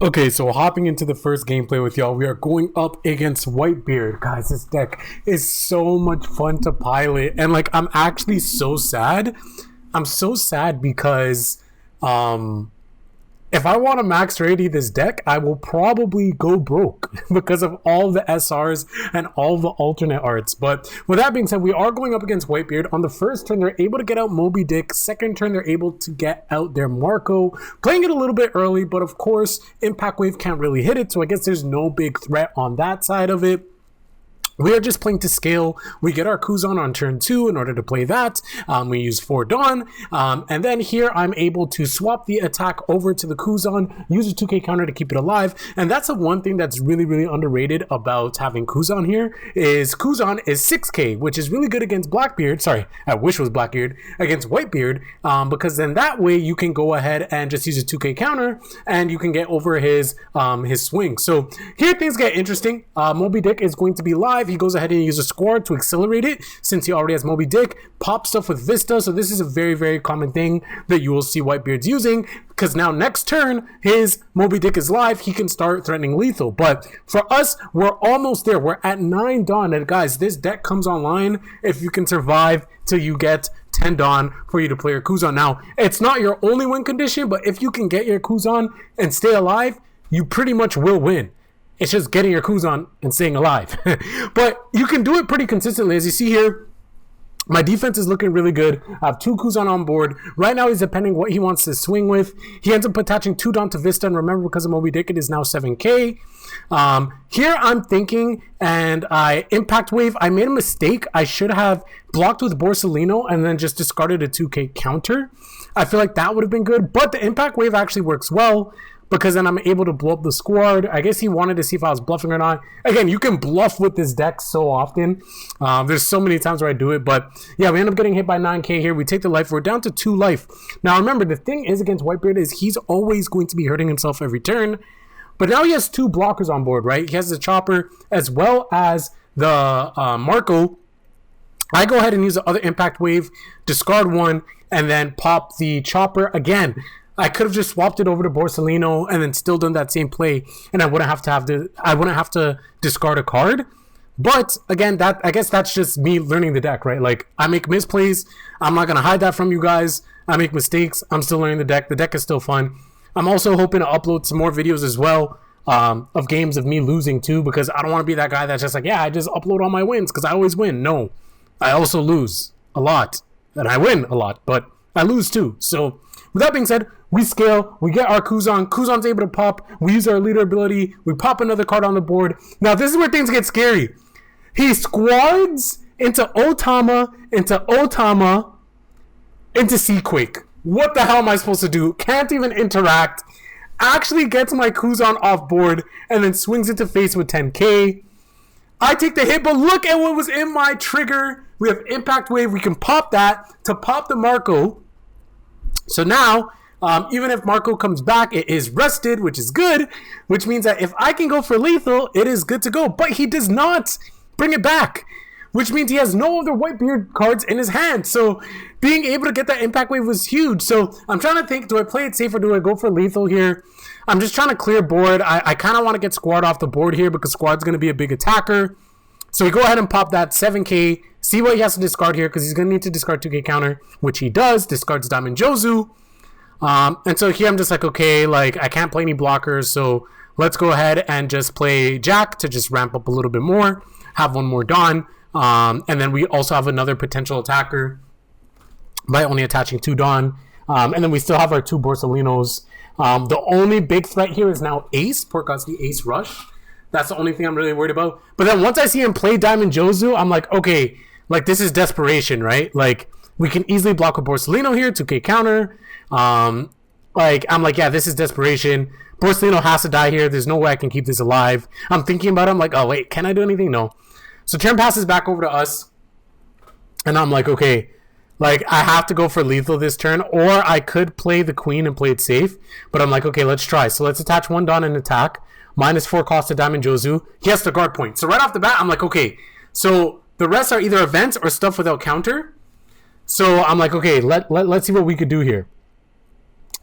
Okay, so hopping into the first gameplay with y'all, we are going up against Whitebeard. Guys, this deck is so much fun to pilot, and like I'm actually so sad. I'm so sad because if I want to max ready this deck, I will probably go broke because of all the SRs and all the alternate arts. But with that being said, we are going up against Whitebeard. On the first turn, they're able to get out Moby Dick. Second turn, they're able to get out their Marco. Playing it a little bit early, but of course, Impact Wave can't really hit it, so I guess there's no big threat on that side of it. We are just playing to scale. We get our Kuzan on turn 2 in order to play that. We use 4 Dawn. And then here I'm able to swap the attack over to the Kuzan, use a 2k counter to keep it alive. And that's the one thing that's really, really underrated about having Kuzan here is Kuzan is 6k, which is really good against Blackbeard. Sorry, I wish it was Blackbeard, against Whitebeard, because then that way you can go ahead and just use a 2k counter and you can get over his swing. So here things get interesting. Moby Dick is going to be live. He goes ahead and uses Squad to accelerate it since he already has Moby Dick. Pop stuff with Vista, so this is a very, very common thing that you will see Whitebeard's using, because now next turn, his Moby Dick is live, he can start threatening lethal. But for us, we're almost there. We're at 9 Dawn, and guys, this deck comes online if you can survive till you get 10 Dawn for you to play your Kuzan. Now, it's not your only win condition, but if you can get your Kuzan and stay alive, you pretty much will win. It's just getting your Kuzan and staying alive. But you can do it pretty consistently. As you see here, my defense is looking really good. I have 2 Kuzan on board. Right now, he's depending what he wants to swing with. He ends up attaching 2 Dawn to Vista. And remember, because of Moby Dick, it is now 7k. Here I'm thinking, and I Impact Wave. I made a mistake. I should have blocked with Borsalino and then just discarded a 2k counter. I feel like that would have been good. But the Impact Wave actually works well, because then I'm able to blow up the Squad. I guess he wanted to see if I was bluffing or not. Again, you can bluff with this deck so often. There's so many times where I do it. But yeah, we end up getting hit by 9k here. We take the life. We're down to 2 life. Now remember, the thing is against Whitebeard is he's always going to be hurting himself every turn. But now he has 2 blockers on board, right? He has the Chopper as well as the Marco. I go ahead and use the other Impact Wave, discard 1, and then pop the Chopper again. I could have just swapped it over to Borsalino and then still done that same play, and I wouldn't have to discard a card. But again, that I guess that's just me learning the deck, right? Like, I make misplays. I'm not gonna hide that from you guys. I make mistakes. I'm still learning the deck. The deck is still fun. I'm also hoping to upload some more videos as well of games of me losing too, because I don't want to be that guy that's just like, yeah, I just upload all my wins because I always win. No, I also lose a lot, and I win a lot, but I lose too. So with that being said, we scale, we get our Kuzan. Kuzan's able to pop. We use our leader ability. We pop another card on the board. Now, this is where things get scary. He squads into Otama, into Seaquake. What the hell am I supposed to do? Can't even interact. Actually gets my Kuzan off board and then swings into face with 10k. I take the hit, but look at what was in my trigger. We have Impact Wave. We can pop that to pop the Marco. So now, even if Marco comes back, it is rested, which is good, which means that if I can go for lethal, it is good to go. But he does not bring it back, which means he has no other Whitebeard cards in his hand. So being able to get that Impact Wave was huge. So I'm trying to think, do I play it safe or do I go for lethal here? I'm just trying to clear board. I kind of want to get Squad off the board here because Squad's going to be a big attacker. So we go ahead and pop that 7k. See what he has to discard here because he's going to need to discard 2k counter, which he does. Discards Diamond Jozu. And so here I'm just like, okay, like I can't play any blockers. So let's go ahead and just play Jack to just ramp up a little bit more. Have 1 more Dawn. And then we also have another potential attacker by only attaching 2 Dawn. And then we still have our 2 Borsalinos. The only big threat here is now Ace. Poor God's the Ace Rush. That's the only thing I'm really worried about. But then once I see him play Diamond Jozu, I'm like, okay, like this is desperation, right? Like we can easily block a Borsalino here, 2k counter. Like I'm like, yeah, this is desperation. Borsalino has to die here. There's no way I can keep this alive. I'm thinking about it. I'm like, oh wait, can I do anything? No. So turn passes back over to us. And I'm like, okay, like I have to go for lethal this turn, or I could play the queen and play it safe. But I'm like, okay, let's try. So let's attach 1 Dawn and attack. -4 cost to Diamond Jozu. He has the guard point. So right off the bat, I'm like, okay, so the rest are either events or stuff without counter. So I'm like, okay, let's see what we could do here.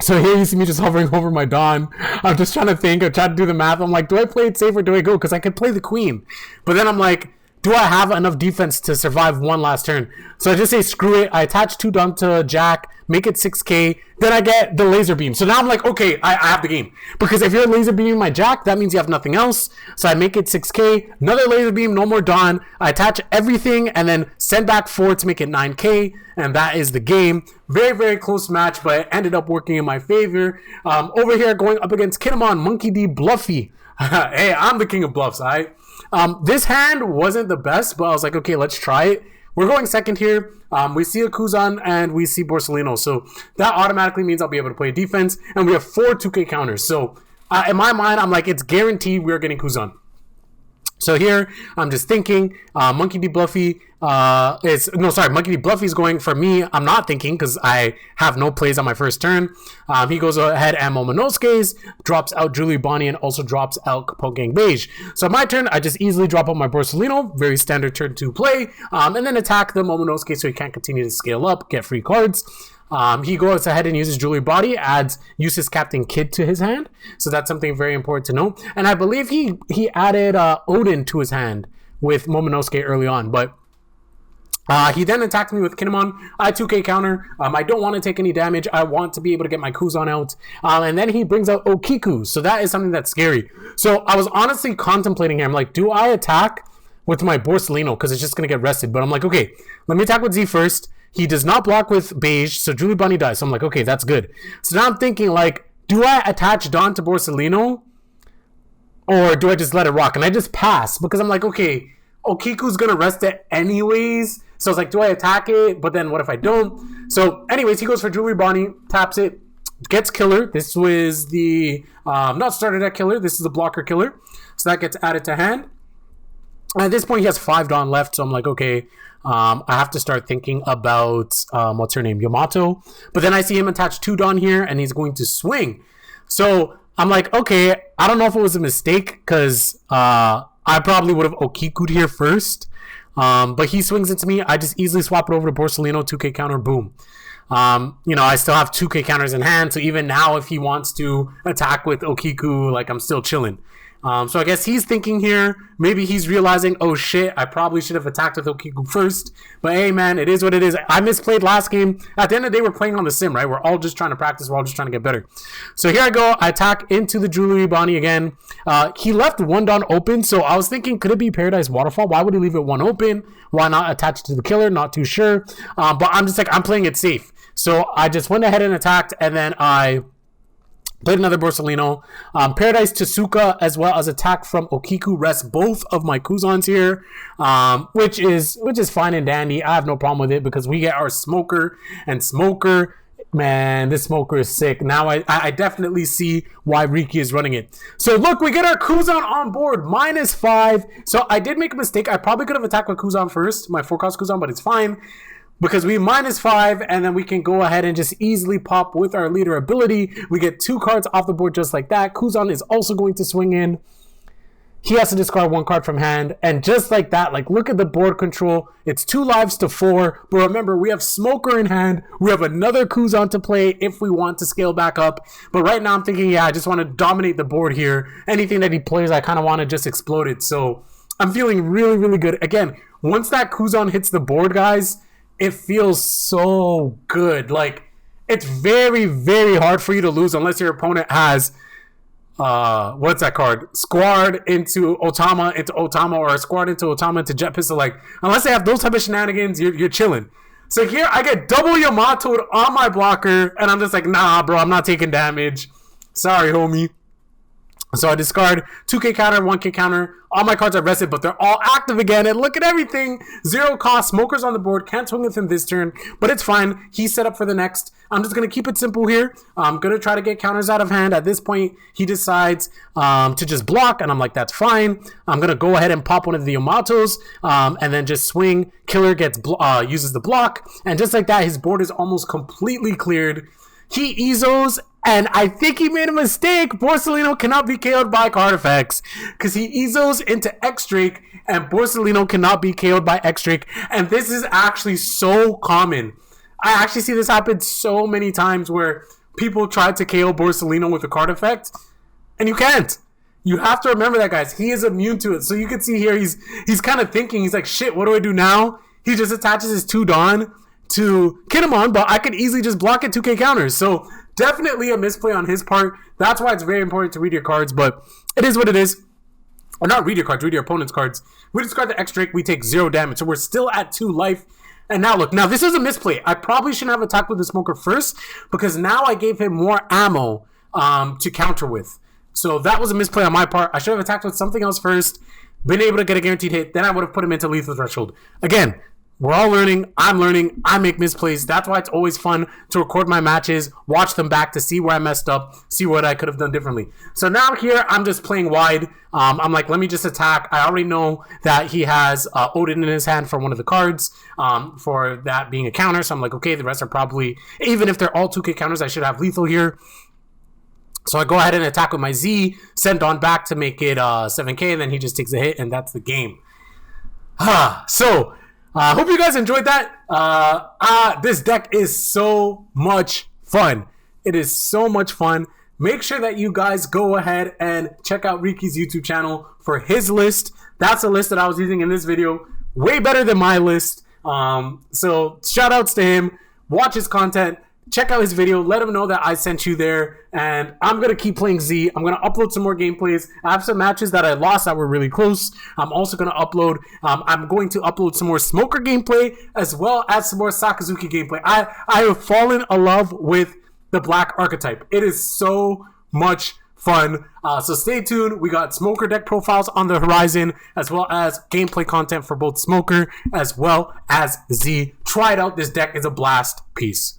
So here you see me just hovering over my Dawn. I'm just trying to think. I'm trying to do the math. I'm like, do I play it safe or do I go? Because I could play the Queen. But then I'm like, do I have enough defense to survive one last turn? So I just say, screw it. I attach 2 Dawn to Jack, make it 6k. Then I get the laser beam. So now I'm like, okay, I have the game. Because if you're laser beaming my Jack, that means you have nothing else. So I make it 6k. Another laser beam, no more Dawn. I attach everything and then send back 4 to make it 9k. And that is the game. Very, very close match, but it ended up working in my favor. Over here, going up against Kinemon, Monkey D, Bluffy. Hey, I'm the king of bluffs, all right? This hand wasn't the best, but I was like, okay, let's try it. We're going second here. We see a Kuzan and we see Borsellino. So that automatically means I'll be able to play defense. And we have 4 2K counters. So in my mind, I'm like, it's guaranteed we're getting Kuzan. So here, I'm just thinking, Monkey D. Bluffy Monkey D. Bluffy's going for me. I'm not thinking because I have no plays on my first turn. He goes ahead and Momonosuke's, drops out Julie Bonnie, and also drops out Kapogang Beige. So my turn, I just easily drop out my Borsellino, very standard turn to play, and then attack the Momonosuke so he can't continue to scale up, get free cards. He goes ahead and uses Julie Body, uses Captain Kid to his hand. So that's something very important to know. And I believe he added Odin to his hand with Momonosuke early on. But he then attacked me with Kinemon. I 2k counter. I don't want to take any damage. I want to be able to get my Kuzan out. And then he brings out Okiku. So that is something that's scary. So I was honestly contemplating here. I'm like, do I attack with my Borsellino? Because it's just going to get rested. But I'm like, okay, let me attack with Z first. He does not block with Beige, so Julie Bunny dies. So I'm like, okay, that's good. So now I'm thinking, like, do I attach Dawn to Borsellino? Or do I just let it rock? And I just pass because I'm like, okay, Okiku's going to rest it anyways. So I was like, do I attack it? But then what if I don't? So anyways, he goes for Julie Bonnie, taps it, gets Killer. This was the, not starter deck Killer. This is the blocker Killer. So that gets added to hand. At this point, he has 5 Dawn left. So I'm like, okay, I have to start thinking about, what's her name? Yamato. But then I see him attach 2 Dawn here, and he's going to swing. So I'm like, okay, I don't know if it was a mistake, because I probably would have Okiku'd here first. But he swings into me. I just easily swap it over to Borsellino, 2k counter, boom. I still have 2k counters in hand, so even now if he wants to attack with Okiku, like, I'm still chilling. So I guess he's thinking here, maybe he's realizing, oh shit, I probably should have attacked with Okiku first. But hey man, it is what it is. I misplayed last game. At the end of the day, we're playing on the sim, right? We're all just trying to practice. We're all just trying to get better. So here I go. I attack into the Julie Bonnie again. He left 1 Dawn open, so I was thinking, could it be Paradise Waterfall? Why would he leave it 1 open? Why not attach it to the Killer? Not too sure. But I'm just like, I'm playing it safe. So I just went ahead and attacked, and then I played another Borsellino. Paradise Tsuka as well as attack from Okiku rest both of my Kuzans here, which is fine and dandy. I have no problem with it because we get our Smoker, and Smoker, man, this Smoker is sick. Now I definitely see why Riki is running it. So look, we get our Kuzan on board, -5. So I did make a mistake. I probably could have attacked with Kuzan first, my 4-cost Kuzan, but it's fine. Because we -5, and then we can go ahead and just easily pop with our leader ability. We get 2 cards off the board just like that. Kuzan is also going to swing in. He has to discard 1 card from hand. And just like that, like, look at the board control. It's 2 lives to 4. But remember, we have Smoker in hand. We have another Kuzan to play if we want to scale back up. But right now I'm thinking, yeah, I just want to dominate the board here. Anything that he plays, I kind of want to just explode it. So I'm feeling really, really good. Again, once that Kuzan hits the board, guys, it feels so good. Like, it's very, very hard for you to lose unless your opponent has, what's that card? Squad into Otama, or a squad into Otama into Jet Pistol. Like, unless they have those type of shenanigans, you're chilling. So here, I get double Yamato'd on my blocker, and I'm just like, nah, bro, I'm not taking damage. Sorry, homie. So I discard 2k counter, 1k counter. All my cards are rested, but they're all active again. And look at everything. 0 cost. Smoker's on the board. Can't swing with him this turn, but it's fine. He's set up for the next. I'm just going to keep it simple here. I'm going to try to get counters out of hand. At this point, he decides to just block, and I'm like, that's fine. I'm going to go ahead and pop one of the Yamatos, and then just swing. Killer uses the block, and just like that, his board is almost completely cleared. He Izos, and I think he made a mistake. Borsellino cannot be KO'd by card effects because he Izos into X-Drake, and Borsellino cannot be KO'd by X-Drake. And this is actually so common. I actually see this happen so many times where people try to KO Borsalino with a card effect, and you can't. You have to remember that, guys. He is immune to it. So you can see here, he's kind of thinking, he's like, shit, what do I do now? He just attaches his 2 Dawn to Kinemon, but I could easily just block it 2k counters. So definitely a misplay on his part. That's why it's very important to read your cards, but it is what it is. Or not read your cards, read your opponent's cards. We discard the X-Drake, we take 0 damage. So we're still at 2 life. And now look, now this is a misplay. I probably shouldn't have attacked with the Smoker first, because now I gave him more ammo to counter with. So that was a misplay on my part. I should have attacked with something else first, been able to get a guaranteed hit, then I would have put him into lethal threshold. Again, we're all learning. I'm learning. I make misplays. That's why it's always fun to record my matches, watch them back to see where I messed up, see what I could have done differently. So now here, I'm just playing wide. I'm like, let me just attack. I already know that he has Odin in his hand for one of the cards, for that being a counter. So I'm like, okay, the rest are probably, even if they're all 2k counters, I should have lethal here. So I go ahead and attack with my Z, send on back to make it 7k, and then he just takes a hit, and that's the game. So, I hope you guys enjoyed that. This deck is so much fun. It is so much fun. Make sure that you guys go ahead and check out Riki's YouTube channel for his list. That's a list that I was using in this video. Way better than my list. So shout outs to him. Watch his content. Check out his video. Let him know that I sent you there. And I'm going to keep playing Z. I'm going to upload some more gameplays. I have some matches that I lost that were really close. I'm also going to upload. I'm going to upload some more Smoker gameplay as well as some more Sakazuki gameplay. I have fallen in love with the black archetype. It is so much fun. So stay tuned. We got Smoker deck profiles on the horizon, as well as gameplay content for both Smoker as well as Z. Try it out. This deck is a blast. Peace.